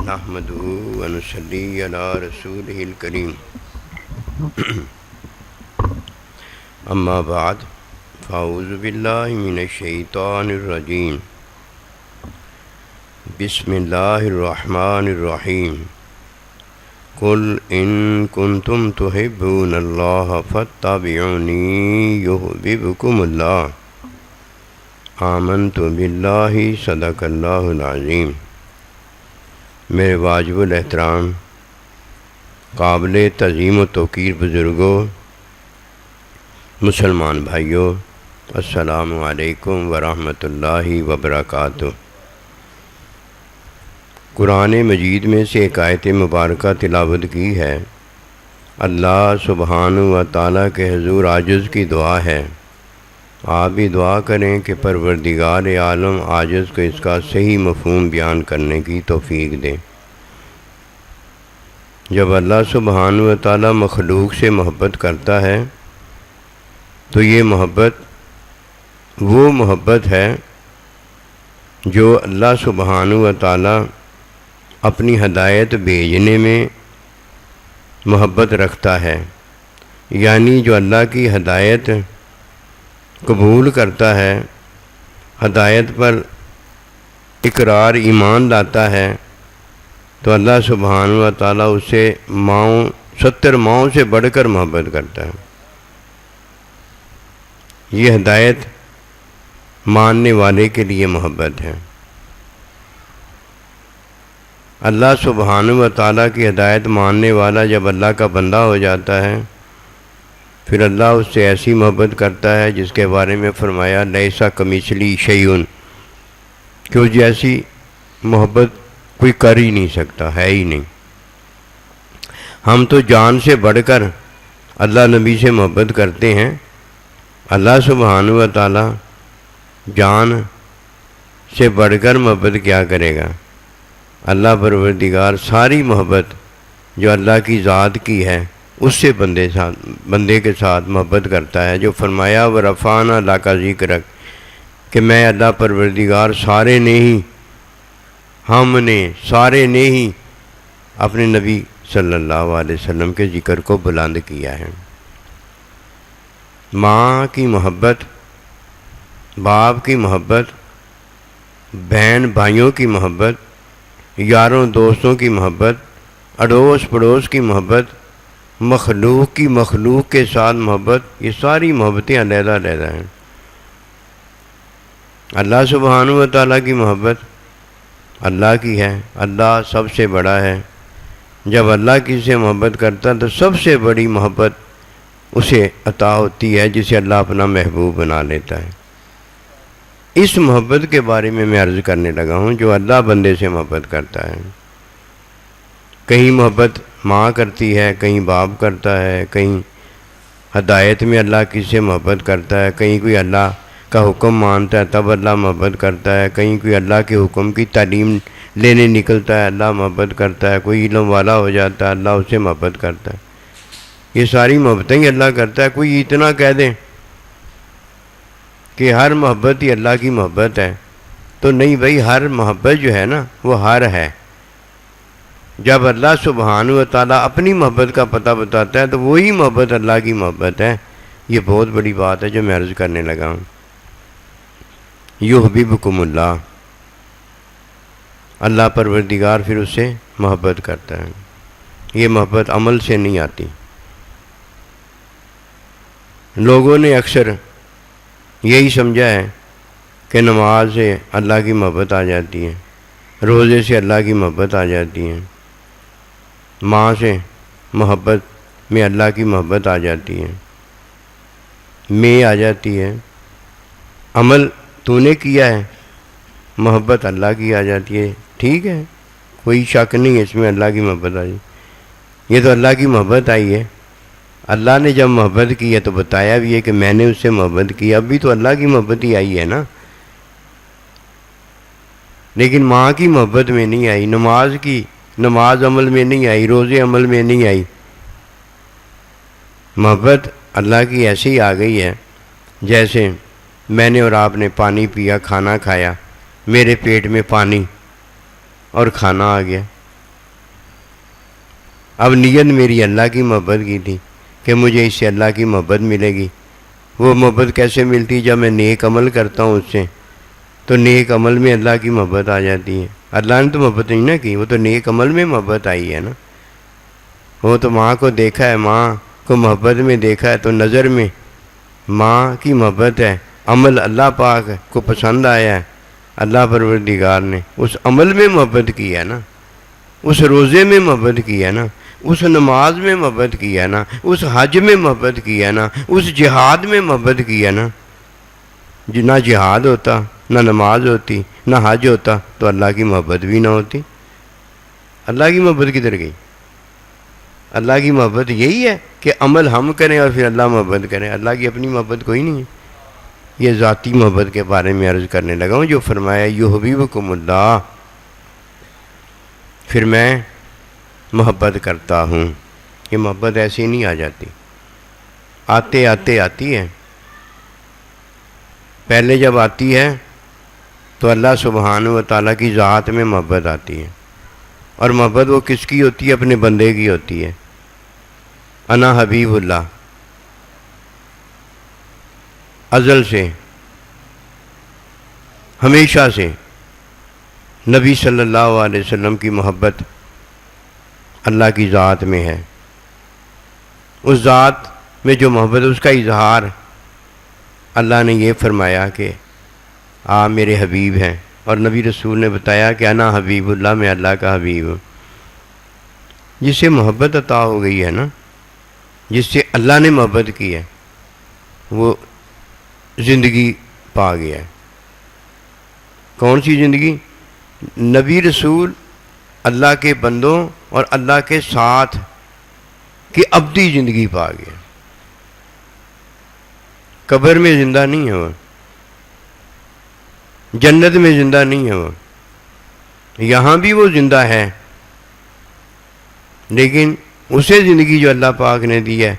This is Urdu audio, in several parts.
نحمده ونصلي على رسوله الكريم اما بعد فاعوذ بالله من الشيطان الرجيم بسم الله الرحمن الرحيم قل إن كنتم تحبون الله فاتبعوني يحببكم الله آمنت بالله صدق اللہ العظیم۔ میرے واجب الاحترام قابل تعظیم و توقیر بزرگوں، مسلمان بھائیوں، السلام علیکم ورحمۃ اللہ وبرکاتہ۔ قرآن مجید میں سے ایک آیت مبارکہ تلاوت کی ہے۔ اللہ سبحانہ و تعالیٰ کے حضور عاجز کی دعا ہے، آپ بھی دعا کریں کہ پروردگار عالم عاجز کو اس کا صحیح مفہوم بیان کرنے کی توفیق دے۔ جب اللہ سبحانہ و تعالیٰ مخلوق سے محبت کرتا ہے تو یہ محبت وہ محبت ہے جو اللہ سبحانہ و تعالیٰ اپنی ہدایت بھیجنے میں محبت رکھتا ہے، یعنی جو اللہ کی ہدایت قبول کرتا ہے، ہدایت پر اقرار ایمان لاتا ہے، تو اللہ سبحانہ و تعالیٰ اس سے 70 ماؤں سے بڑھ کر محبت کرتا ہے۔ یہ ہدایت ماننے والے کے لیے محبت ہے۔ اللہ سبحانہ و تعالیٰ کی ہدایت ماننے والا جب اللہ کا بندہ ہو جاتا ہے، پھر اللہ اس سے ایسی محبت کرتا ہے جس کے بارے میں فرمایا لیسا کمثلہ شیء، کہ وہ جیسی محبت کوئی کر ہی نہیں سکتا، ہے ہی نہیں۔ ہم تو جان سے بڑھ کر اللہ نبی سے محبت کرتے ہیں، اللہ سبحانہ و تعالیٰ جان سے بڑھ کر محبت کیا کرے گا؟ اللہ پروردگار ساری محبت جو اللہ کی ذات کی ہے اس سے بندے کے ساتھ محبت کرتا ہے، جو فرمایا وَرَفَعْنَا لَكَ ذِكْرَكَ، کہ میں اللہ پروردگار ہم نے سارے نے ہی اپنے نبی صلی اللہ علیہ وسلم کے ذکر کو بلند کیا ہے۔ ماں کی محبت، باپ کی محبت، بہن بھائیوں کی محبت، یاروں دوستوں کی محبت، اڑوس پڑوس کی محبت، مخلوق کے ساتھ محبت، یہ ساری محبتیں علیحدہ علیحدہ ہیں۔ اللہ سبحانہ و تعالیٰ کی محبت اللہ کی ہے، اللہ سب سے بڑا ہے۔ جب اللہ کسی سے محبت کرتا ہے تو سب سے بڑی محبت اسے عطا ہوتی ہے، جسے اللہ اپنا محبوب بنا لیتا ہے۔ اس محبت کے بارے میں عرض کرنے لگا ہوں جو اللہ بندے سے محبت کرتا ہے۔ کہیں محبت ماں کرتی ہے، کہیں باپ کرتا ہے، کہیں ہدایت میں اللہ کسی سے محبت کرتا ہے، کہیں کوئی اللہ کا حکم مانتا ہے تب اللہ محبت کرتا ہے، کہیں کوئی اللہ کے حکم کی تعلیم لینے نکلتا ہے اللہ محبت کرتا ہے، کوئی علم والا ہو جاتا ہے اللہ اس سے محبت کرتا ہے۔ یہ ساری محبتیں ہی اللہ کرتا ہے۔ کوئی اتنا کہہ دیں کہ ہر محبت ہی اللہ کی محبت ہے تو نہیں بھائی، ہر محبت جو ہے نا وہ ہر ہے۔ جب اللہ سبحانہ و تعالیٰ اپنی محبت کا پتہ بتاتا ہے تو وہی محبت اللہ کی محبت ہے۔ یہ بہت بڑی بات ہے جو میں عرض کرنے لگا ہوں۔ یحببکم اللہ، اللہ پروردگار پھر اس سے محبت کرتا ہے۔ یہ محبت عمل سے نہیں آتی۔ لوگوں نے اکثر یہی سمجھا ہے کہ نماز سے اللہ کی محبت آ جاتی ہے، روزے سے اللہ کی محبت آ جاتی ہے، ماں سے محبت میں اللہ کی محبت آ جاتی ہے، میں آ جاتی ہے، عمل تو نے کیا ہے محبت اللہ کی آ جاتی ہے۔ ٹھیک ہے، کوئی شک نہیں ہے اس میں اللہ کی محبت آ جائے، یہ تو اللہ کی محبت آئی ہے۔ اللہ نے جب محبت کی ہے تو بتایا بھی ہے کہ میں نے اس سے محبت کی، اب بھی تو اللہ کی محبت ہی آئی ہے نا، لیکن ماں کی محبت میں نہیں آئی، نماز عمل میں نہیں آئی، روزے عمل میں نہیں آئی۔ محبت اللہ کی ایسی آ گئی ہے جیسے میں نے اور آپ نے پانی پیا، کھانا کھایا، میرے پیٹ میں پانی اور کھانا آ گیا، اب نیت میری اللہ کی محبت کی تھی کہ مجھے اس سے اللہ کی محبت ملے گی. وہ محبت کیسے ملتی؟ جب میں نیک عمل کرتا ہوں اس سے، تو نیک عمل میں اللہ کی محبت آ جاتی ہے. اللہ نے تو محبت نہیں نہ کی، وہ تو نیک عمل میں محبت آئی ہے نا. وہ تو ماں کو دیکھا ہے، ماں کو محبت میں دیکھا ہے، تو نظر میں ماں کی محبت ہے. عمل اللہ پاک کو پسند آیا ہے، اللہ پروردگار نے اس عمل میں محبت کی ہے نا، اس روزے میں محبت کی ہے نا، اس نماز میں محبت کی ہے نا، اس حج میں محبت کی ہے نا، اس جہاد میں محبت کی ہے نا. نہ جہاد ہوتا، نہ نماز ہوتی، نہ حج ہوتا، تو اللہ کی محبت بھی نہ ہوتی. اللہ کی محبت کدھر گئی؟ اللہ کی محبت یہی ہے کہ عمل ہم کریں اور پھر اللہ محبت کریں. اللہ کی اپنی محبت کوئی نہیں ہے. یہ ذاتی محبت کے بارے میں عرض کرنے لگا ہوں، جو فرمایا یحببکم اللہ، پھر میں محبت کرتا ہوں. یہ محبت ایسی نہیں آ جاتی، آتے آتے آتی ہے. پہلے جب آتی ہے تو اللہ سبحانہ و تعالیٰ کی ذات میں محبت آتی ہے. اور محبت وہ کس کی ہوتی ہے؟ اپنے بندے کی ہوتی ہے. انا حبیب اللہ، ازل سے، ہمیشہ سے نبی صلی اللہ علیہ وسلم کی محبت اللہ کی ذات میں ہے. اس ذات میں جو محبت، اس کا اظہار اللہ نے یہ فرمایا کہ آپ میرے حبیب ہیں، اور نبی رسول نے بتایا کہ انا حبیب اللہ، میں اللہ کا حبیب ہوں. جس سے محبت عطا ہو گئی ہے نا، جس سے اللہ نے محبت کی ہے، وہ زندگی پا گیا ہے. کون سی زندگی؟ نبی رسول اللہ کے بندوں اور اللہ کے ساتھ کی ابدی زندگی پا گیا. قبر میں زندہ نہیں ہے وہ، جنت میں زندہ نہیں ہے وہ، یہاں بھی وہ زندہ ہے، لیکن اسے زندگی جو اللہ پاک نے دی ہے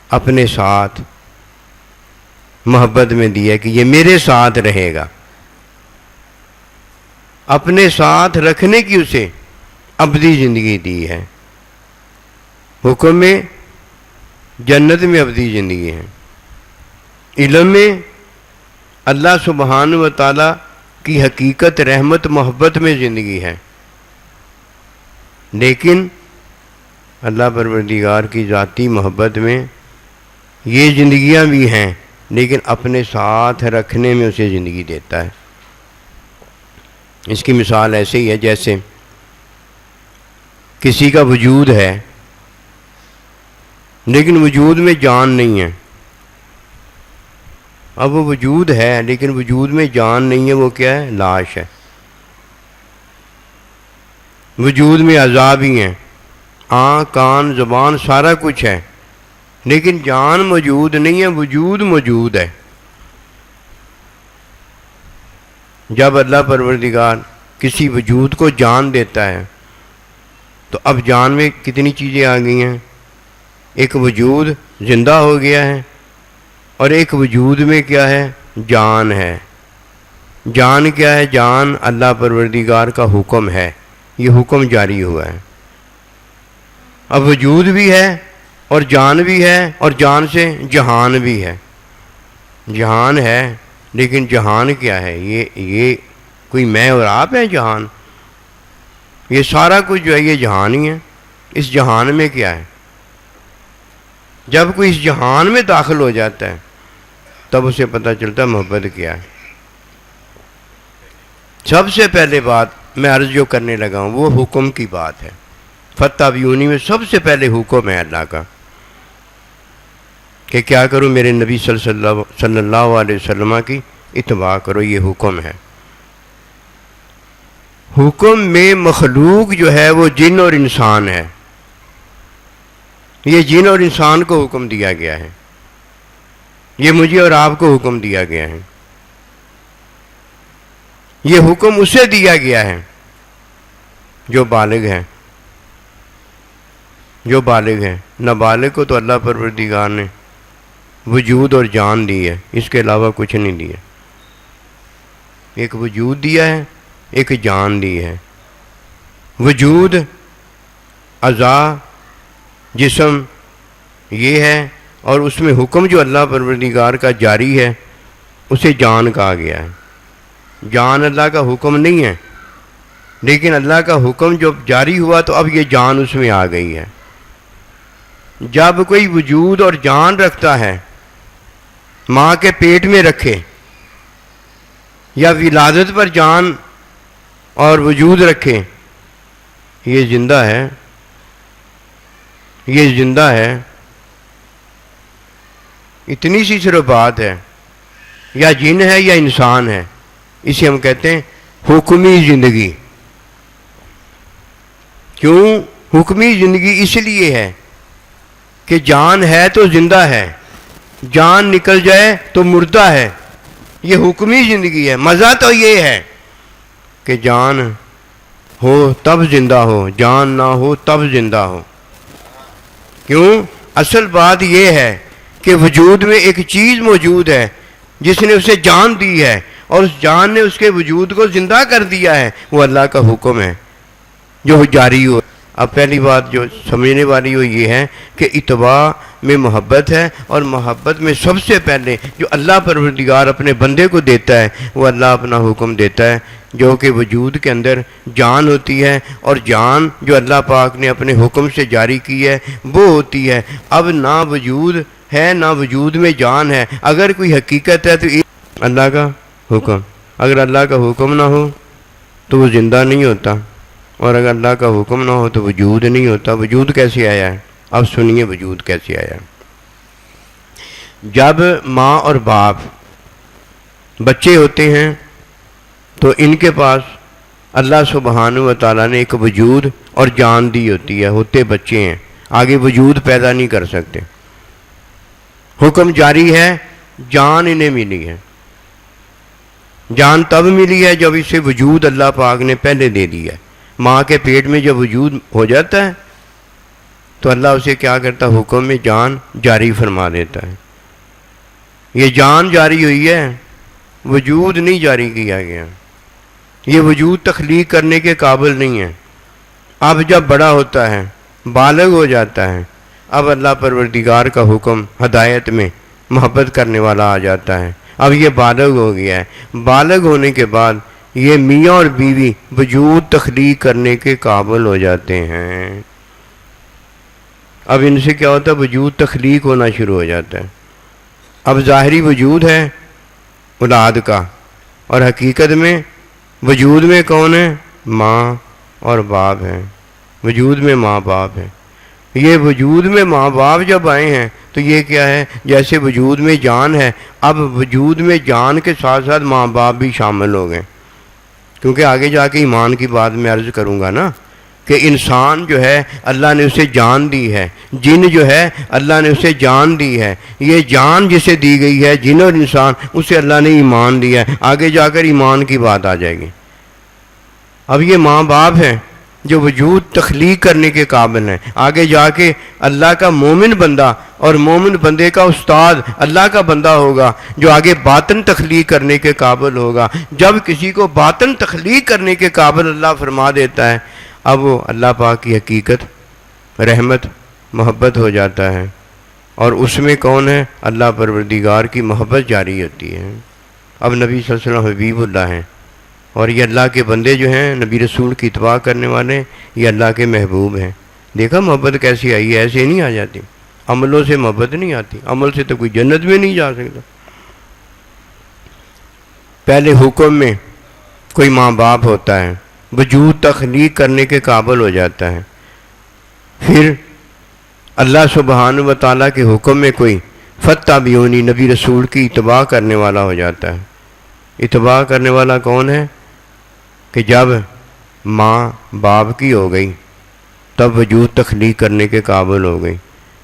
اپنے ساتھ محبت میں دی ہے کہ یہ میرے ساتھ رہے گا. اپنے ساتھ رکھنے کی اسے ابدی زندگی دی ہے. حکم میں جنت میں ابدی زندگی ہے، علم میں اللہ سبحانہ و تعالیٰ کی حقیقت، رحمت، محبت میں زندگی ہے. لیکن اللہ پروردگار کی ذاتی محبت میں یہ زندگیاں بھی ہیں، لیکن اپنے ساتھ رکھنے میں اسے زندگی دیتا ہے. اس کی مثال ایسے ہی ہے جیسے کسی کا وجود ہے لیکن وجود میں جان نہیں ہے. اب وہ وجود ہے لیکن وجود میں جان نہیں ہے، وہ کیا ہے؟ لاش ہے. وجود میں اعضاء بھی ہیں، آنکھ، کان، زبان، سارا کچھ ہے، لیکن جان موجود نہیں ہے، وجود موجود ہے. جب اللہ پروردگار کسی وجود کو جان دیتا ہے تو اب جان میں کتنی چیزیں آ گئی ہیں. ایک وجود زندہ ہو گیا ہے، اور ایک وجود میں کیا ہے؟ جان ہے. جان کیا ہے؟ جان اللہ پروردگار کا حکم ہے، یہ حکم جاری ہوا ہے. اب وجود بھی ہے اور جان بھی ہے، اور جان سے جہان بھی ہے. جہان ہے لیکن جہان کیا ہے؟ یہ کوئی میں اور آپ ہیں جہان؟ یہ سارا کچھ جو ہے یہ جہان ہی ہے. اس جہان میں کیا ہے؟ جب کوئی اس جہان میں داخل ہو جاتا ہے تب اسے پتہ چلتا ہے محبت کیا ہے. سب سے پہلے بات میں عرض جو کرنے لگا ہوں وہ حکم کی بات ہے. فتبعونی میں سب سے پہلے حکم ہے اللہ کا کہ کیا کرو؟ میرے نبی صلی اللہ علیہ وسلم کی اتباع کرو، یہ حکم ہے. حکم میں مخلوق جو ہے وہ جن اور انسان ہے. یہ جن اور انسان کو حکم دیا گیا ہے، یہ مجھے اور آپ کو حکم دیا گیا ہے. یہ حکم اسے دیا گیا ہے جو بالغ ہے، جو بالغ ہے. نابالغ کو تو اللہ پروردگار نے وجود اور جان دی ہے، اس کے علاوہ کچھ نہیں دیا. ایک وجود دیا ہے، ایک جان دی ہے. وجود، اعضاء، جسم یہ ہے، اور اس میں حکم جو اللہ پروردگار کا جاری ہے اسے جان کہا گیا ہے۔ جان اللہ کا حکم نہیں ہے، لیکن اللہ کا حکم جب جاری ہوا تو اب یہ جان اس میں آ گئی ہے۔ جب کوئی وجود اور جان رکھتا ہے، ماں کے پیٹ میں رکھے یا ولادت پر جان اور وجود رکھے، یہ زندہ ہے، یہ زندہ ہے۔ اتنی سی صرف بات ہے، یا جن ہے یا انسان ہے، اسے ہم کہتے ہیں حکمی زندگی۔ کیوں حکمی زندگی؟ اس لیے ہے کہ جان ہے تو زندہ ہے، جان نکل جائے تو مردہ ہے۔ یہ حکمی زندگی ہے۔ مزہ تو یہ ہے کہ جان ہو تب زندہ ہو، جان نہ ہو تب زندہ ہو۔ کیوں؟ اصل بات یہ ہے کہ وجود میں ایک چیز موجود ہے جس نے اسے جان دی ہے، اور اس جان نے اس کے وجود کو زندہ کر دیا ہے، وہ اللہ کا حکم ہے جو جاری ہو۔ اب پہلی بات جو سمجھنے والی وہ یہ ہے کہ اتباع میں محبت ہے، اور محبت میں سب سے پہلے جو اللہ پروردگار اپنے بندے کو دیتا ہے وہ اللہ اپنا حکم دیتا ہے، جو کہ وجود کے اندر جان ہوتی ہے، اور جان جو اللہ پاک نے اپنے حکم سے جاری کی ہے وہ ہوتی ہے۔ اب نہ وجود ہے نہ وجود میں جان ہے۔ اگر کوئی حقیقت ہے تو اللہ کا حکم، اگر اللہ کا حکم نہ ہو تو وہ زندہ نہیں ہوتا، اور اگر اللہ کا حکم نہ ہو تو وجود نہیں ہوتا۔ وجود کیسے آیا ہے؟ اب سنیے وجود کیسے آیا ہے۔ جب ماں اور باپ بچے ہوتے ہیں تو ان کے پاس اللہ سبحانہ و تعالیٰ نے ایک وجود اور جان دی ہوتی ہے، ہوتے بچے ہیں، آگے وجود پیدا نہیں کر سکتے۔ حکم جاری ہے، جان انہیں ملی ہے۔ جان تب ملی ہے جب اسے وجود اللہ پاک نے پہلے دے دیا ہے۔ ماں کے پیٹ میں جب وجود ہو جاتا ہے تو اللہ اسے کیا کرتا ہے؟ حکم میں جان جاری فرما دیتا ہے۔ یہ جان جاری ہوئی ہے، وجود نہیں جاری کیا گیا۔ یہ وجود تخلیق کرنے کے قابل نہیں ہے۔ اب جب بڑا ہوتا ہے، بالغ ہو جاتا ہے، اب اللہ پروردگار کا حکم ہدایت میں محبت کرنے والا آ جاتا ہے۔ اب یہ بالغ ہو گیا ہے۔ بالغ ہونے کے بعد یہ میاں اور بیوی وجود تخلیق کرنے کے قابل ہو جاتے ہیں۔ اب ان سے کیا ہوتا ہے؟ وجود تخلیق ہونا شروع ہو جاتا ہے۔ اب ظاہری وجود ہے اولاد کا، اور حقیقت میں وجود میں کون ہے؟ ماں اور باپ ہیں۔ وجود میں ماں باپ ہیں۔ یہ وجود میں ماں باپ جب آئے ہیں تو یہ کیا ہے؟ جیسے وجود میں جان ہے، اب وجود میں جان کے ساتھ ساتھ ماں باپ بھی شامل ہو گئے، کیونکہ آگے جا کے ایمان کی بات میں عرض کروں گا نا کہ انسان جو ہے اللہ نے اسے جان دی ہے، جن جو ہے اللہ نے اسے جان دی ہے۔ یہ جان جسے دی گئی ہے، جن اور انسان، اسے اللہ نے ایمان دیا ہے۔ آگے جا کر ایمان کی بات آ جائے گی۔ اب یہ ماں باپ ہیں جو وجود تخلیق کرنے کے قابل ہیں۔ آگے جا کے اللہ کا مومن بندہ اور مومن بندے کا استاد اللہ کا بندہ ہوگا جو آگے باطن تخلیق کرنے کے قابل ہوگا۔ جب کسی کو باطن تخلیق کرنے کے قابل اللہ فرما دیتا ہے، اب وہ اللہ پاک کی حقیقت، رحمت، محبت ہو جاتا ہے، اور اس میں کون ہے؟ اللہ پروردگار کی محبت جاری ہوتی ہے۔ اب نبی صلی اللہ علیہ وسلم حبیب اللہ ہیں، اور یہ اللہ کے بندے جو ہیں، نبی رسول کی اتباع کرنے والے، یہ اللہ کے محبوب ہیں۔ دیکھا محبت کیسی آئی ہے؟ ایسے نہیں آ جاتی، عملوں سے محبت نہیں آتی، عمل سے تو کوئی جنت میں نہیں جا سکتا۔ پہلے حکم میں کوئی ماں باپ ہوتا ہے، وجود تخلیق کرنے کے قابل ہو جاتا ہے، پھر اللہ سبحانہ و تعالیٰ کے حکم میں کوئی فتابعونی نبی رسول کی اتباع کرنے والا ہو جاتا ہے۔ اتباع کرنے والا کون ہے؟ کہ جب ماں باپ کی ہو گئی تب وجود تخلیق کرنے کے قابل ہو گئی۔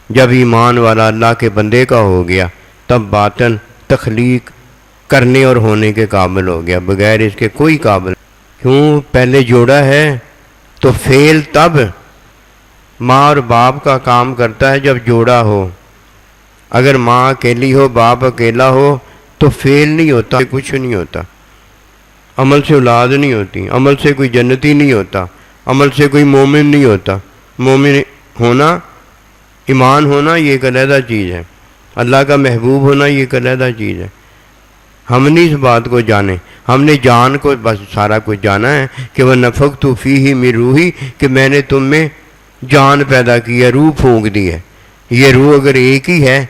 جب ایمان والا اللہ کے بندے کا ہو گیا تب باطن تخلیق کرنے اور ہونے کے قابل ہو گیا، بغیر اس کے کوئی قابل۔ کیوں؟ پہلے جوڑا ہے تو فعل تب ماں اور باپ کا کام کرتا ہے جب جوڑا ہو۔ اگر ماں اکیلی ہو، باپ اکیلا ہو تو فعل نہیں ہوتا، کچھ نہیں ہوتا۔ عمل سے اولاد نہیں ہوتی، عمل سے کوئی جنتی نہیں ہوتا، عمل سے کوئی مومن نہیں ہوتا۔ مومن ہونا ایمان ہونا یہ ایک علیحدہ چیز ہے، اللہ کا محبوب ہونا یہ ایک علیحدہ چیز ہے۔ ہم نہیں اس بات کو جانے، ہم نے جان کو بس سارا کچھ جانا ہے کہ وہ نفخت فیہ من روحی، کہ میں نے تم میں جان پیدا کی ہے، روح پھونک دی ہے۔ یہ روح اگر ایک ہی ہے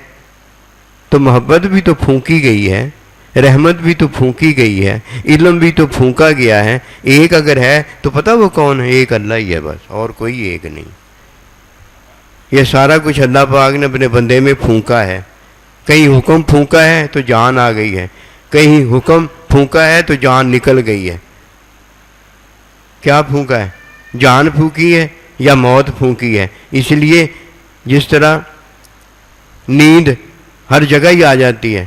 تو محبت بھی تو پھونکی گئی ہے، رحمت بھی تو پھونکی گئی ہے، علم بھی تو پھونکا گیا ہے۔ ایک اگر ہے تو پتہ وہ کون ہے؟ ایک اللہ ہی ہے بس، اور کوئی ایک نہیں۔ یہ سارا کچھ اللہ پاک نے اپنے بندے میں پھونکا ہے۔ کہیں حکم پھونکا ہے تو جان آ گئی ہے، کہیں حکم پھونکا ہے تو جان نکل گئی ہے۔ کیا پھونکا ہے؟ جان پھونکی ہے یا موت پھونکی ہے؟ اس لیے جس طرح نیند ہر جگہ ہی آ جاتی ہے،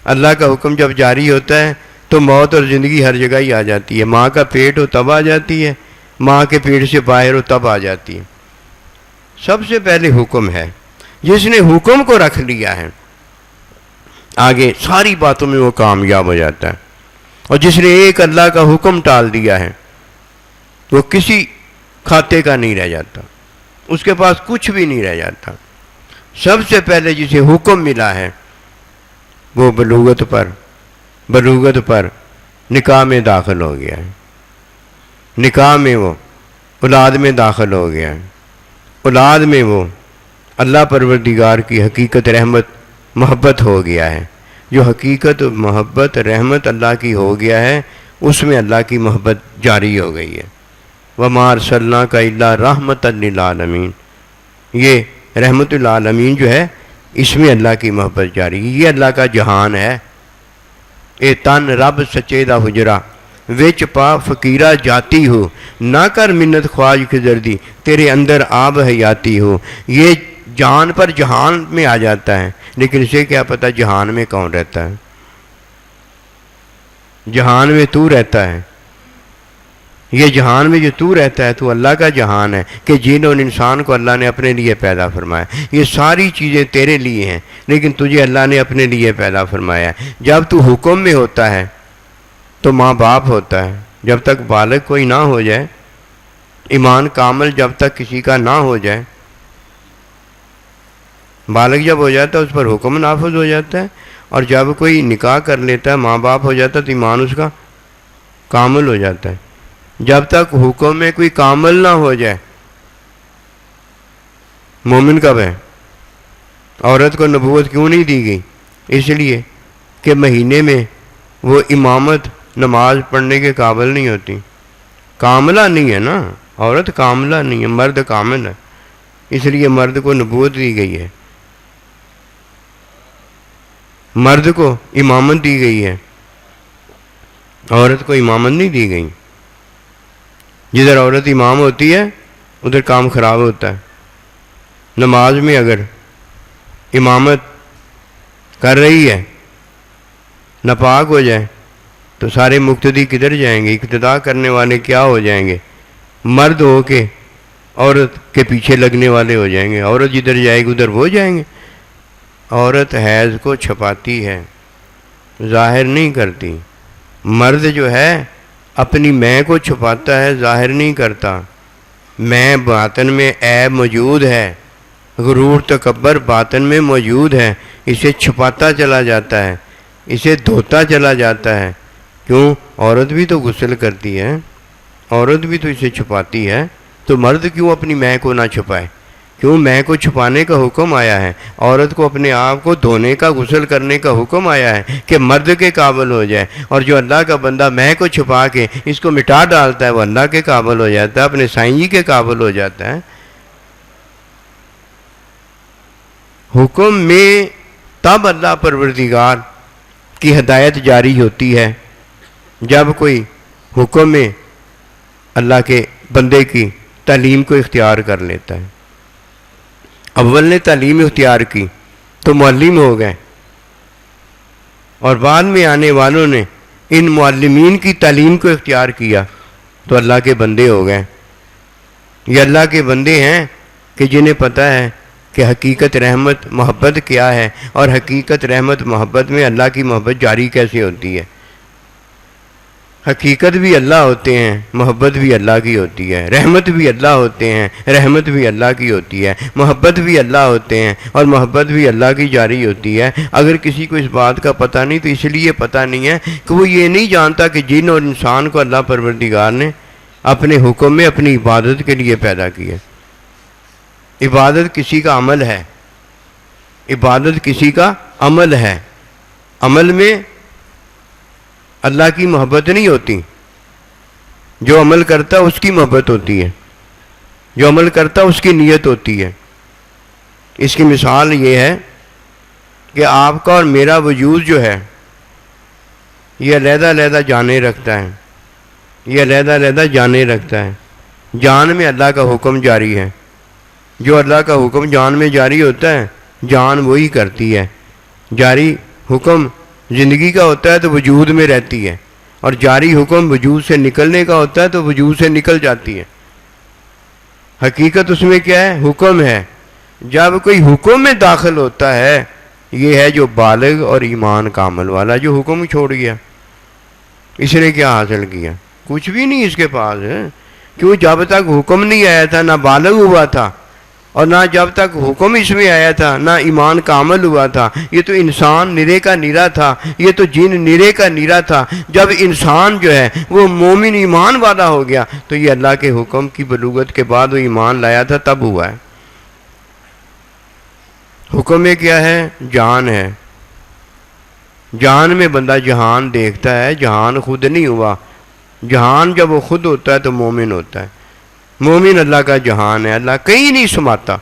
اللہ کا حکم جب جاری ہوتا ہے تو موت اور زندگی ہر جگہ ہی آ جاتی ہے۔ ماں کا پیٹ ہو تب آ جاتی ہے، ماں کے پیٹ سے باہر ہو تب آ جاتی ہے۔ سب سے پہلے حکم ہے، جس نے حکم کو رکھ لیا ہے آگے ساری باتوں میں وہ کامیاب ہو جاتا ہے، اور جس نے ایک اللہ کا حکم ٹال دیا ہے وہ کسی کھاتے کا نہیں رہ جاتا، اس کے پاس کچھ بھی نہیں رہ جاتا۔ سب سے پہلے جسے حکم ملا ہے وہ بلوغت پر نکاح میں داخل ہو گیا ہے، نکاح میں وہ اولاد میں داخل ہو گیا ہے، اولاد میں وہ اللہ پروردگار کی حقیقت رحمت محبت ہو گیا ہے۔ جو حقیقت محبت رحمت اللہ کی ہو گیا ہے اس میں اللہ کی محبت جاری ہو گئی ہے۔ وَمَا أَرْسَلْنَاكَ إِلَّا رَحْمَةً لِلْعَالَمِينَ، یہ رحمت العالمین جو ہے اس میں اللہ کی محبت جاری ہے۔ یہ اللہ کا جہان ہے۔ اے تن رب سچے دا حجرا، وچ پا فقیرہ جاتی ہو، نہ کر منت خواج خزردی، تیرے اندر آب حیاتی ہو۔ یہ جان پر جہان میں آ جاتا ہے، لیکن اسے کیا پتہ جہان میں کون رہتا ہے؟ جہان میں تو رہتا ہے، یہ جہان میں جو تو رہتا ہے تو اللہ کا جہان ہے کہ جن اور انسان کو اللہ نے اپنے لیے پیدا فرمایا۔ یہ ساری چیزیں تیرے لیے ہیں لیکن تجھے اللہ نے اپنے لیے پیدا فرمایا ہے۔ جب تو حکم میں ہوتا ہے تو ماں باپ ہوتا ہے، جب تک بالغ کوئی نہ ہو جائے، ایمان کامل جب تک کسی کا نہ ہو جائے، بالغ جب ہو جاتا ہے اس پر حکم نافذ ہو جاتا ہے، اور جب کوئی نکاح کر لیتا ہے ماں باپ ہو جاتا ہے تو ایمان اس کا کامل ہو جاتا ہے۔ جب تک حکم میں کوئی کامل نہ ہو جائے، مومن کب ہے؟ عورت کو نبوت کیوں نہیں دی گئی؟ اس لیے کہ مہینے میں وہ امامت نماز پڑھنے کے قابل نہیں ہوتی، کاملہ نہیں ہے نا، عورت کاملہ نہیں ہے، مرد کامل ہے، اس لیے مرد کو نبوت دی گئی ہے، مرد کو امامت دی گئی ہے، عورت کو امامت نہیں دی گئی۔ جدھر عورت امام ہوتی ہے ادھر کام خراب ہوتا ہے۔ نماز میں اگر امامت کر رہی ہے ناپاک ہو جائے تو سارے مقتدی کدھر جائیں گے؟ اقتداء کرنے والے کیا ہو جائیں گے؟ مرد ہو کے عورت کے پیچھے لگنے والے ہو جائیں گے، عورت جدھر جائے گی ادھر وہ جائیں گے۔ عورت حیض کو چھپاتی ہے، ظاہر نہیں کرتی۔ مرد جو ہے اپنی میں کو چھپاتا ہے، ظاہر نہیں کرتا۔ میں باطن میں عیب موجود ہے، غرور تکبر باطن میں موجود ہے، اسے چھپاتا چلا جاتا ہے، اسے دھوتا چلا جاتا ہے۔ کیوں؟ عورت بھی تو غسل کرتی ہے، عورت بھی تو اسے چھپاتی ہے، تو مرد کیوں اپنی میں کو نہ چھپائے؟ کیوں؟ میں کو چھپانے کا حکم آیا ہے، عورت کو اپنے آپ کو دھونے کا غسل کرنے کا حکم آیا ہے کہ مرد کے قابل ہو جائے، اور جو اللہ کا بندہ میں کو چھپا کے اس کو مٹا ڈالتا ہے وہ اللہ کے قابل ہو جاتا ہے، اپنے سائیں جی کے قابل ہو جاتا ہے۔ حکم میں تب اللہ پروردگار کی ہدایت جاری ہوتی ہے جب کوئی حکم میں اللہ کے بندے کی تعلیم کو اختیار کر لیتا ہے۔ اول نے تعلیم اختیار کی تو معلم ہو گئے، اور بعد میں آنے والوں نے ان معلمین کی تعلیم کو اختیار کیا تو اللہ کے بندے ہو گئے۔ یہ اللہ کے بندے ہیں کہ جنہیں پتہ ہے کہ حقیقت رحمت محبت کیا ہے، اور حقیقت رحمت محبت میں اللہ کی محبت جاری کیسے ہوتی ہے۔ حقیقت بھی اللہ ہوتے ہیں، محبت بھی اللہ کی ہوتی ہے، رحمت بھی اللہ ہوتے ہیں، رحمت بھی اللہ کی ہوتی ہے، محبت بھی اللہ ہوتے ہیں اور محبت بھی اللہ کی جاری ہوتی ہے۔ اگر کسی کو اس بات کا پتہ نہیں تو اس لیے پتہ نہیں ہے کہ وہ یہ نہیں جانتا کہ جن اور انسان کو اللہ پروردگار نے اپنے حکم میں اپنی عبادت کے لیے پیدا کیا۔ عبادت کسی کا عمل ہے، عبادت کسی کا عمل ہے، عمل میں اللہ کی محبت نہیں ہوتی، جو عمل کرتا ہے اس کی محبت ہوتی ہے، جو عمل کرتا ہے اس کی نیت ہوتی ہے۔ اس کی مثال یہ ہے کہ آپ کا اور میرا وجود جو ہے یہ علیحدہ علیحدہ جانیں رکھتا ہے، یہ علیحدہ علیحدہ جانیں رکھتا ہے۔ جان میں اللہ کا حکم جاری ہے، جو اللہ کا حکم جان میں جاری ہوتا ہے جان وہی کرتی ہے۔ جاری حکم زندگی کا ہوتا ہے تو وجود میں رہتی ہے، اور جاری حکم وجود سے نکلنے کا ہوتا ہے تو وجود سے نکل جاتی ہے۔ حقیقت اس میں کیا ہے؟ حکم ہے۔ جب کوئی حکم میں داخل ہوتا ہے یہ ہے جو بالغ اور ایمان کامل والا، جو حکم چھوڑ گیا اس نے کیا حاصل کیا؟ کچھ بھی نہیں اس کے پاس ہے، کیوں؟ جب تک حکم نہیں آیا تھا نہ بالغ ہوا تھا، اور نہ جب تک حکم اس میں آیا تھا نہ ایمان کامل ہوا تھا۔ یہ تو انسان نرے کا نرا تھا، یہ تو جن نرے کا نرا تھا۔ جب انسان جو ہے وہ مومن ایمان والا ہو گیا تو یہ اللہ کے حکم کی بلوغت کے بعد وہ ایمان لایا تھا تب ہوا ہے۔ حکم میں کیا ہے؟ جان ہے۔ جان میں بندہ جہان دیکھتا ہے، جہان خود نہیں ہوا۔ جہان جب وہ خود ہوتا ہے تو مومن ہوتا ہے۔ مومن اللہ کا جہان ہے، اللہ کہیں نہیں سماتا،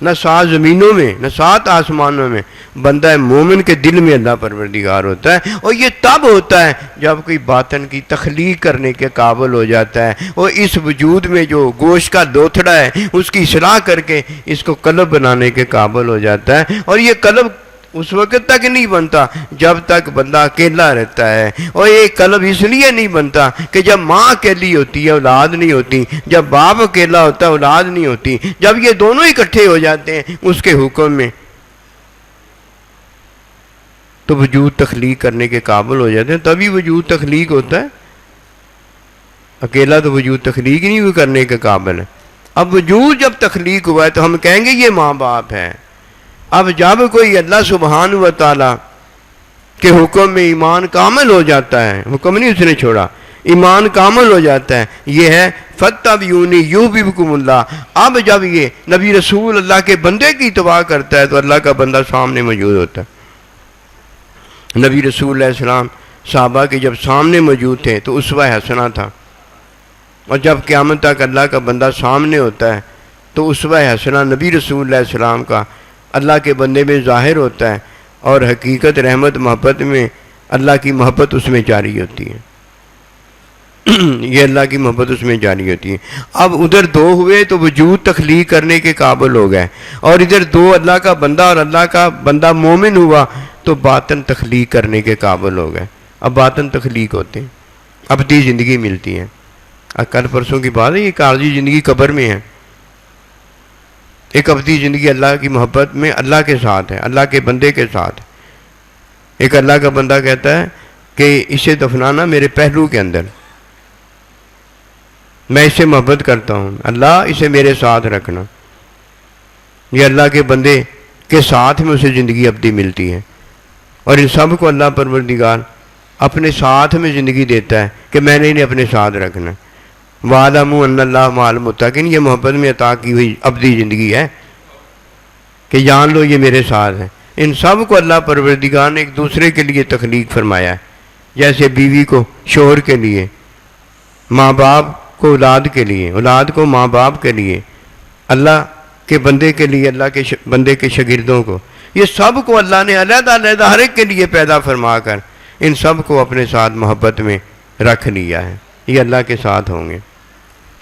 نہ 7 زمینوں میں نہ 7 آسمانوں میں۔ بندہ مومن کے دل میں اللہ پروردگار ہوتا ہے، اور یہ تب ہوتا ہے جب کوئی باطن کی تخلیق کرنے کے قابل ہو جاتا ہے، اور اس وجود میں جو گوشت کا لوتھڑا ہے اس کی اصلاح کر کے اس کو قلب بنانے کے قابل ہو جاتا ہے۔ اور یہ قلب اس وقت تک نہیں بنتا جب تک بندہ اکیلا رہتا ہے، اور یہ قلب اس لیے نہیں بنتا کہ جب ماں اکیلی ہوتی ہے اولاد نہیں ہوتی، جب باپ اکیلا ہوتا ہے اولاد نہیں ہوتی۔ جب یہ دونوں اکٹھے ہو جاتے ہیں اس کے حکم میں تو وجود تخلیق کرنے کے قابل ہو جاتے ہیں، تبھی وجود تخلیق ہوتا ہے۔ اکیلا تو وجود تخلیق نہیں کرنے کے قابل ہے۔ اب وجود جب تخلیق ہوا ہے تو ہم کہیں گے یہ ماں باپ ہے۔ اب جب کوئی اللہ سبحانہ و تعالیٰ کے حکم میں ایمان کامل ہو جاتا ہے، حکم نہیں اس نے چھوڑا، ایمان کامل ہو جاتا ہے، یہ ہے فَاتَّبِعُونِی یُحْبِبْکُمُ اللَّہ۔ اب جب یہ نبی رسول اللہ کے بندے کی اتباع کرتا ہے تو اللہ کا بندہ سامنے موجود ہوتا ہے۔ نبی رسول علیہ السلام صحابہ کے جب سامنے موجود تھے تو اسوہ حسنہ تھا، اور جب قیامت تک اللہ کا بندہ سامنے ہوتا ہے تو اسوہ حسنہ نبی رسول علیہ السلام کا اللہ کے بندے میں ظاہر ہوتا ہے، اور حقیقت رحمت محبت میں اللہ کی محبت اس میں جاری ہوتی ہے۔ یہ اللہ کی محبت اس میں جاری ہوتی ہے۔ اب ادھر 2 ہوئے تو وجود تخلیق کرنے کے قابل ہو گئے، اور ادھر 2 اللہ کا بندہ اور اللہ کا بندہ مومن ہوا تو باطن تخلیق کرنے کے قابل ہو گئے۔ اب باطن تخلیق ہوتے ہیں، ابدی زندگی ملتی ہے۔ کل پرسوں کی بات ہے، یہ عارضی زندگی قبر میں ہے، ایک ابدی زندگی اللہ کی محبت میں اللہ کے ساتھ ہے، اللہ کے بندے کے ساتھ۔ ایک اللہ کا بندہ کہتا ہے کہ اسے دفنانا میرے پہلو کے اندر، میں اس سے محبت کرتا ہوں، اللہ اسے میرے ساتھ رکھنا۔ یہ اللہ کے بندے کے ساتھ میں اسے زندگی ابدی ملتی ہے، اور ان سب کو اللہ پروردگار اپنے ساتھ میں زندگی دیتا ہے کہ میں نے انہیں اپنے ساتھ رکھنا۔ وَاعْلَمُوا أَنَّ اللَّهَ مَعَ الْمُتَّقِينَ، یہ محبت میں عطا کی ہوئی ابدی زندگی ہے کہ جان لو یہ میرے ساتھ ہے۔ ان سب کو اللہ پروردگار نے ایک دوسرے کے لیے تخلیق فرمایا ہے، جیسے بیوی کو شوہر کے لیے، ماں باپ کو اولاد کے لیے، اولاد کو ماں باپ کے لیے، اللہ کے بندے کے لیے اللہ کے بندے کے شاگردوں کو، یہ سب کو اللہ نے علیحدہ علیحدہ ہر ایک کے لیے پیدا فرما کر ان سب کو اپنے ساتھ محبت میں رکھ لیا ہے۔ یہ اللہ کے ساتھ ہوں گے۔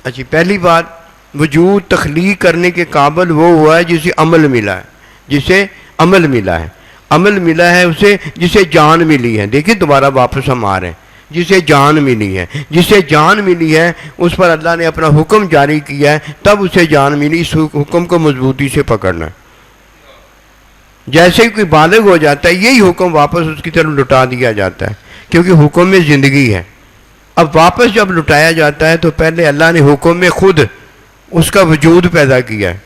اچھی، پہلی بات، وجود تخلیق کرنے کے قابل وہ ہوا ہے جسے عمل ملا ہے، جسے عمل ملا ہے، عمل ملا ہے اسے، جسے جان ملی ہے۔ دیکھیں دوبارہ واپس ہم آ رہے ہیں، جسے جان ملی ہے، جسے جان ملی ہے اس پر اللہ نے اپنا حکم جاری کیا ہے، تب اسے جان ملی۔ اس حکم کو مضبوطی سے پکڑنا ہے۔ جیسے ہی کوئی بالغ ہو جاتا ہے یہی حکم واپس اس کی طرف لٹا دیا جاتا ہے، کیونکہ حکم میں زندگی ہے۔ اب واپس جب لٹایا جاتا ہے تو پہلے اللہ نے حکم میں خود اس کا وجود پیدا کیا ہے،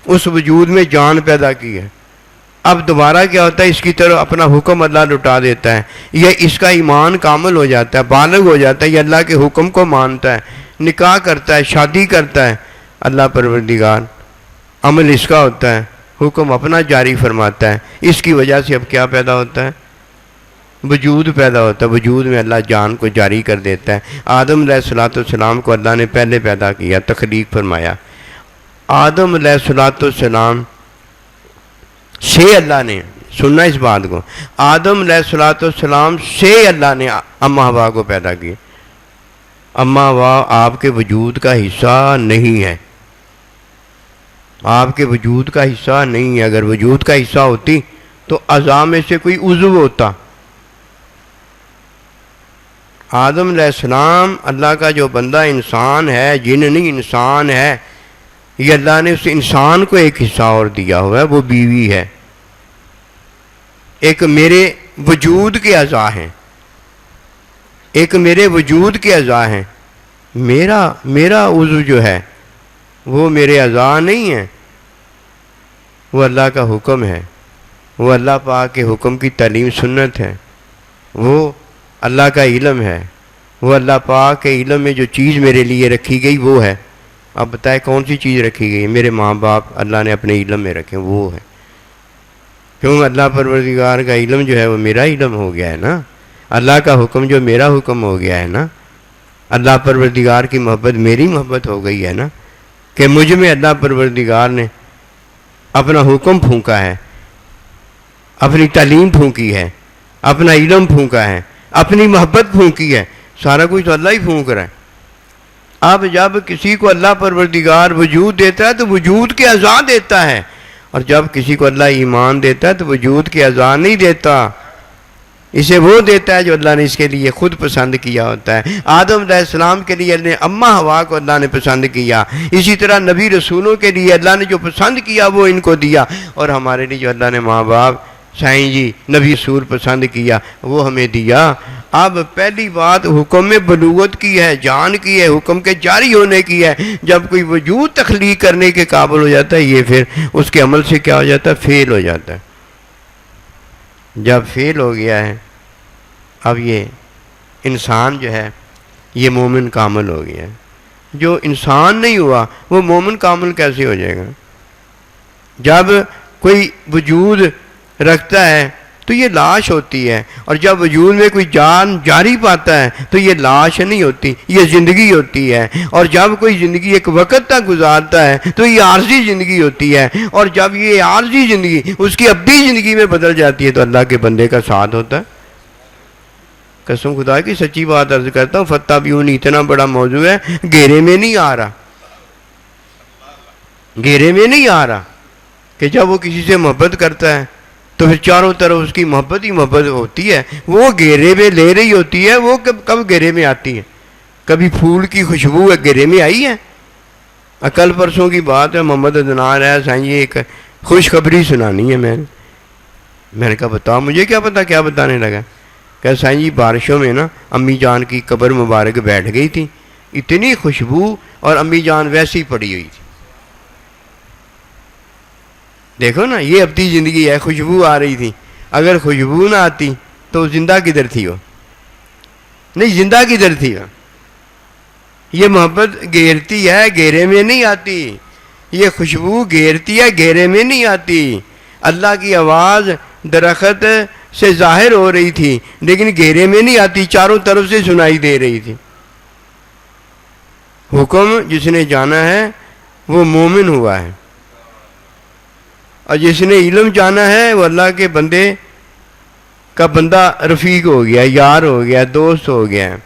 اس وجود میں جان پیدا کی ہے۔ اب دوبارہ کیا ہوتا ہے، اس کی طرف اپنا حکم اللہ لٹا دیتا ہے، یہ اس کا ایمان کامل ہو جاتا ہے، بالغ ہو جاتا ہے، یہ اللہ کے حکم کو مانتا ہے، نکاح کرتا ہے، شادی کرتا ہے اللہ پروردگار، عمل اس کا ہوتا ہے، حکم اپنا جاری فرماتا ہے۔ اس کی وجہ سے اب کیا پیدا ہوتا ہے، وجود پیدا ہوتا ہے، وجود میں اللہ جان کو جاری کر دیتا ہے۔ آدم علیہ السلام کو اللہ نے پہلے پیدا کیا، تخلیق فرمایا۔ آدم علیہ السلام سے اللہ نے، سننا اس بات کو، آدم علیہ السلام سے اللہ نے اماں ہوا کو پیدا کیا۔ اماں ہوا آپ کے وجود کا حصہ نہیں ہے، آپ کے وجود کا حصہ نہیں ہے۔ اگر وجود کا حصہ ہوتی تو اعضاء میں سے کوئی عضو ہوتا۔ آدم علیہ السلام اللہ کا جو بندہ انسان ہے، جن نہیں انسان ہے، یہ اللہ نے اس انسان کو ایک حصہ اور دیا ہوا ہے، وہ بیوی ہے۔ ایک میرے وجود کے اعضاء ہیں، ایک میرے وجود کے اعضاء ہیں، میرا عضو جو ہے وہ میرے اعضاء نہیں ہیں، وہ اللہ کا حکم ہے، وہ اللہ پاک کے حکم کی تعلیم سنت ہے، وہ اللہ کا علم ہے، وہ اللہ پاک کے علم میں جو چیز میرے لیے رکھی گئی وہ ہے۔ اب بتائیں کون سی چیز رکھی گئی؟ میرے ماں باپ اللہ نے اپنے علم میں رکھے، وہ ہے۔ کیوں؟ اللہ پروردگار کا علم جو ہے وہ میرا علم ہو گیا ہے نا، اللہ کا حکم جو میرا حکم ہو گیا ہے نا، اللہ پروردگار کی محبت میری محبت ہو گئی ہے نا، کہ مجھ میں اللہ پروردگار نے اپنا حکم پھونکا ہے، اپنی تعلیم پھونکی ہے، اپنا علم پھونکا ہے، اپنی محبت پھونکی ہے، سارا کچھ تو اللہ ہی پھونک رہا ہے۔ اب جب کسی کو اللہ پروردگار وجود دیتا ہے تو وجود کے اعضاء دیتا ہے، اور جب کسی کو اللہ ایمان دیتا ہے تو وجود کے اعضاء نہیں دیتا، اسے وہ دیتا ہے جو اللہ نے اس کے لیے خود پسند کیا ہوتا ہے۔ آدم علیہ السلام کے لیے اللہ نے اماں ہوا کو اللہ نے پسند کیا، اسی طرح نبی رسولوں کے لیے اللہ نے جو پسند کیا وہ ان کو دیا، اور ہمارے لیے جو اللہ نے ماں باپ، سائیں جی، نبی رسول پسند کیا وہ ہمیں دیا۔ اب پہلی بات حکم میں بلوغت کی ہے، جان کی ہے، حکم کے جاری ہونے کی ہے۔ جب کوئی وجود تخلیق کرنے کے قابل ہو جاتا ہے، یہ پھر اس کے عمل سے کیا ہو جاتا ہے، فیل ہو جاتا ہے۔ جب فیل ہو گیا ہے، اب یہ انسان جو ہے یہ مومن کامل ہو گیا ہے۔ جو انسان نہیں ہوا وہ مومن کامل کیسے ہو جائے گا؟ جب کوئی وجود رکھتا ہے تو یہ لاش ہوتی ہے، اور جب وجود میں کوئی جان جاری پاتا ہے تو یہ لاش نہیں ہوتی، یہ زندگی ہوتی ہے، اور جب کوئی زندگی ایک وقت تک گزارتا ہے تو یہ عارضی زندگی ہوتی ہے، اور جب یہ عارضی زندگی اس کی ابدی زندگی میں بدل جاتی ہے تو اللہ کے بندے کا ساتھ ہوتا ہے۔ قسم خدا کی سچی بات عرض کرتا ہوں، فتح بیونی اتنا بڑا موضوع ہے، گھیرے میں نہیں آ رہا، گھیرے میں نہیں آ رہا کہ جب وہ کسی سے محبت کرتا ہے تو پھر چاروں طرف اس کی محبت ہی محبت ہوتی ہے، وہ گھیرے میں لے رہی ہوتی ہے۔ وہ کب گھیرے میں آتی ہے؟ کبھی پھول کی خوشبو گھیرے میں آئی ہے؟ کل پرسوں کی بات ہے، محمد عدنان ہے سائیں، یہ ایک خوشخبری سنانی ہے میں نے کہا بتاؤ، مجھے کیا پتا کیا بتانے لگا۔ کہ سائیں جی بارشوں میں نا امی جان کی قبر مبارک بیٹھ گئی تھی، اتنی خوشبو، اور امی جان ویسی پڑی ہوئی تھی۔ دیکھو نا، یہ ابدی زندگی ہے، خوشبو آ رہی تھی، اگر خوشبو نہ آتی تو زندہ کدھر تھی وہ؟ نہیں، زندہ کدھر تھی وہ؟ یہ محبت گھیرتی ہے، گھیرے میں نہیں آتی، یہ خوشبو گھیرتی ہے، گھیرے میں نہیں آتی۔ اللہ کی آواز درخت سے ظاہر ہو رہی تھی لیکن گھیرے میں نہیں آتی، چاروں طرف سے سنائی دے رہی تھی۔ حکم جس نے جانا ہے وہ مومن ہوا ہے، اور جس نے علم جانا ہے وہ اللہ کے بندے کا بندہ رفیق ہو گیا، یار ہو گیا، دوست ہو گیا،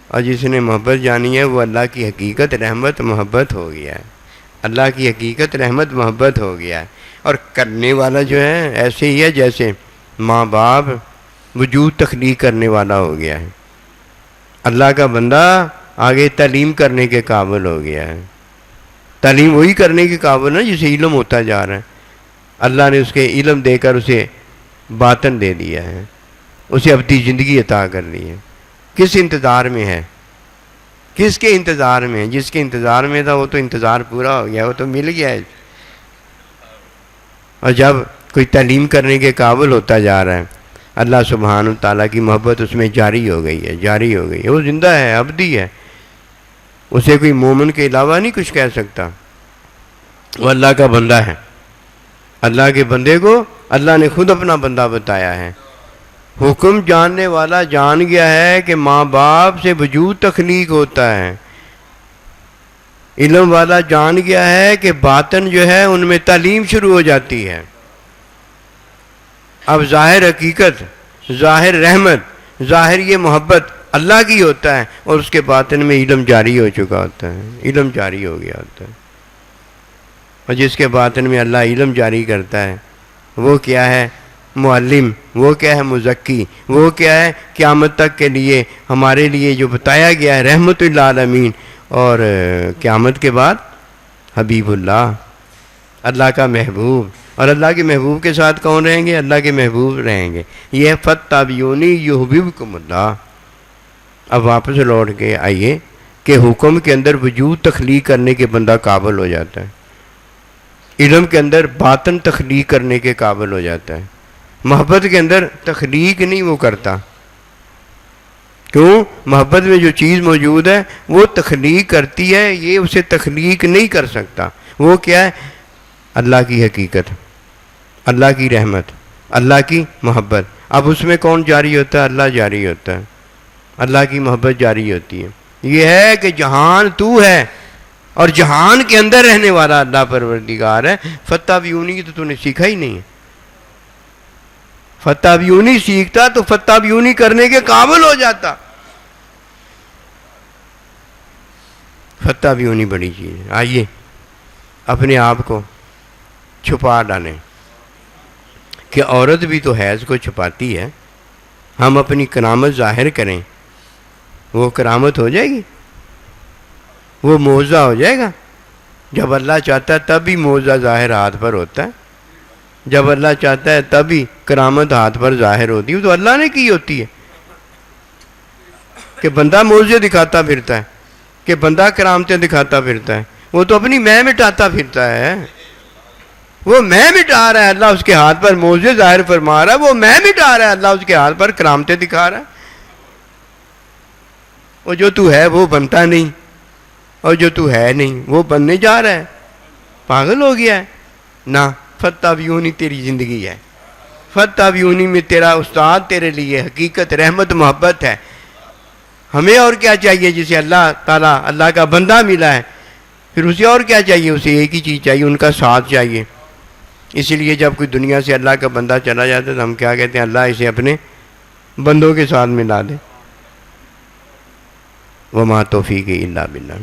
اور جس نے محبت جانی ہے وہ اللہ کی حقیقت رحمت محبت ہو گیا ہے، اللہ کی حقیقت رحمت محبت ہو گیا ہے۔ اور کرنے والا جو ہے ایسے ہی ہے جیسے ماں باپ وجود تخلیق کرنے والا ہو گیا ہے، اللہ کا بندہ آگے تعلیم کرنے کے قابل ہو گیا ہے۔ تعلیم وہی کرنے کے قابل ہے جسے علم ہوتا جا رہا ہے، اللہ نے اس کے علم دے کر اسے باطن دے دیا ہے، اسے اپنی زندگی عطا کر دی ہے۔ کس انتظار میں ہے؟ کس کے انتظار میں؟ جس کے انتظار میں تھا وہ تو انتظار پورا ہو گیا، وہ تو مل گیا ہے۔ اور جب کوئی تعلیم کرنے کے قابل ہوتا جا رہا ہے، اللہ سبحانہ و تعالیٰ کی محبت اس میں جاری ہو گئی ہے، جاری ہو گئی ہے۔ وہ زندہ ہے، ابدی ہے، اسے کوئی مومن کے علاوہ نہیں کچھ کہہ سکتا۔ وہ اللہ کا بندہ ہے، اللہ کے بندے کو اللہ نے خود اپنا بندہ بتایا ہے۔ حکم جاننے والا جان گیا ہے کہ ماں باپ سے وجود تخلیق ہوتا ہے۔ علم والا جان گیا ہے کہ باطن جو ہے ان میں تعلیم شروع ہو جاتی ہے۔ اب ظاہر حقیقت، ظاہر رحمت، ظاہر یہ محبت اللہ کی ہوتا ہے، اور اس کے باطن میں علم جاری ہو چکا ہوتا ہے، علم جاری ہو گیا ہوتا ہے۔ اور جس کے باطن میں اللہ علم جاری کرتا ہے وہ کیا ہے؟ معلم، وہ کیا ہے؟ مزکی، وہ کیا ہے؟ قیامت تک کے لیے ہمارے لیے جو بتایا گیا ہے رحمت للعالمین، اور قیامت کے بعد حبیب اللہ، اللہ کا محبوب۔ اور اللہ کے محبوب کے ساتھ کون رہیں گے؟ اللہ کے محبوب رہیں گے۔ یہ فَاتَّبِعُونِی یُحْبِبْکُمُ اللہ۔ اب واپس لوٹ کے آئیے کہ حکم کے اندر وجود تخلیق کرنے کے بندہ قابل ہو جاتا ہے، علم کے اندر باطن تخلیق کرنے کے قابل ہو جاتا ہے، محبت کے اندر تخلیق نہیں وہ کرتا۔ کیوں؟ محبت میں جو چیز موجود ہے وہ تخلیق کرتی ہے، یہ اسے تخلیق نہیں کر سکتا۔ وہ کیا ہے؟ اللہ کی حقیقت، اللہ کی رحمت، اللہ کی محبت۔ اب اس میں کون جاری ہوتا ہے؟ اللہ جاری ہوتا ہے، اللہ کی محبت جاری ہوتی ہے۔ یہ ہے کہ جہان تو ہے اور جہان کے اندر رہنے والا اللہ پروردگار ہے۔ فَاتَّبِعُونِی تو تو نے سیکھا ہی نہیں ہے۔ فَاتَّبِعُونِی سیکھتا تو فَاتَّبِعُونِی کرنے کے قابل ہو جاتا۔ فَاتَّبِعُونِی بڑی چیز ہے۔ آئیے اپنے آپ کو چھپا ڈالیں کہ عورت بھی تو حیض کو چھپاتی ہے، ہم اپنی کرامت ظاہر کریں، وہ کرامت ہو جائے گی، وہ معجزہ ہو جائے گا۔ جب اللہ چاہتا ہے تب ہی معجزہ ظاہر ہاتھ پر ہوتا ہے، جب اللہ چاہتا ہے تب ہی کرامت ہاتھ پر ظاہر ہوتی ہے۔ تو اللہ نے کی ہوتی ہے کہ بندہ معجزے دکھاتا پھرتا ہے، کہ بندہ کرامتیں دکھاتا پھرتا ہے، وہ تو اپنی میں مٹاتا پھرتا ہے۔ وہ میں مٹا رہا ہے، اللہ اس کے ہاتھ پر معجزے ظاہر فرما رہا ہے، وہ میں مٹا رہا ہے، اللہ اس کے ہاتھ پر کرامتیں دکھا رہا ہے۔ اور جو تو ہے وہ بنتا نہیں، اور جو تو ہے نہیں وہ بننے جا رہا ہے۔ پاگل ہو گیا ہے نا؟ فَاتَّبِعُونِی تیری زندگی ہے، فَاتَّبِعُونِی میں تیرا استاد تیرے لیے حقیقت، رحمت، محبت ہے۔ ہمیں اور کیا چاہیے؟ جسے اللہ تعالیٰ اللہ کا بندہ ملا ہے، پھر اسے اور کیا چاہیے؟ اسے ایک ہی چیز چاہیے، ان کا ساتھ چاہیے۔ اس لیے جب کوئی دنیا سے اللہ کا بندہ چلا جاتا ہے تو ہم کیا کہتے ہیں؟ اللہ اسے اپنے بندوں کے ساتھ ملا دے۔ وما توفیقی الا باللہ۔